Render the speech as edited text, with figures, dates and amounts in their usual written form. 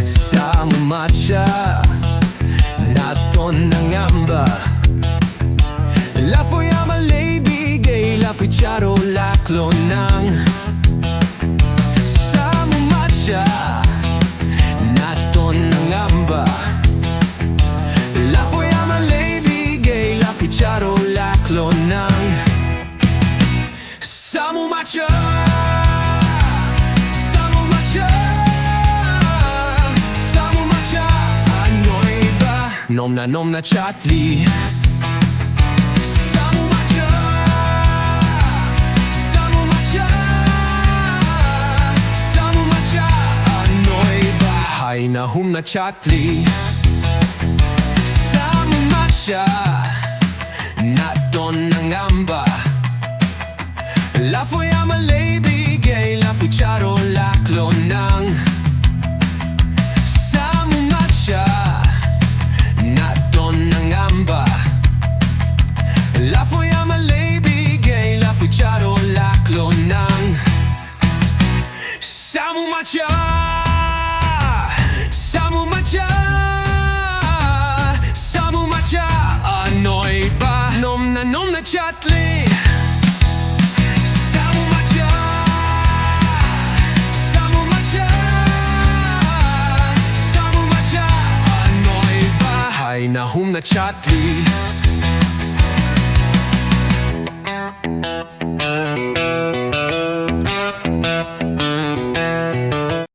Samu Macha Naton ng Ngamba. Lafoy amalay bigay, lafoy charo laklo ng Samu Macha Naton ng Ngamba. Lafoy amalay bigay, lafoy charo laklo ng Samu Macha. Samu Macha, Samu Macha, ano'y ba? Nom na chatli. Samu Macha, Samu Macha, Samu Macha, ano'y ba? Hay na na chatli. Samu Macha Naton ng Ngamba. Lafoy amalay bigay, lafoy charo laklo ng Samu Macha Naton ng Ngamba. Lafoy amalay bigay, lafoy charo laklo ng Samu Macha. Samu Macha, Samu Macha, ano'y ba? Nom na chatli. Samu Macha, Samu Macha, Samu Macha, ano'y ba? Hay na chatli.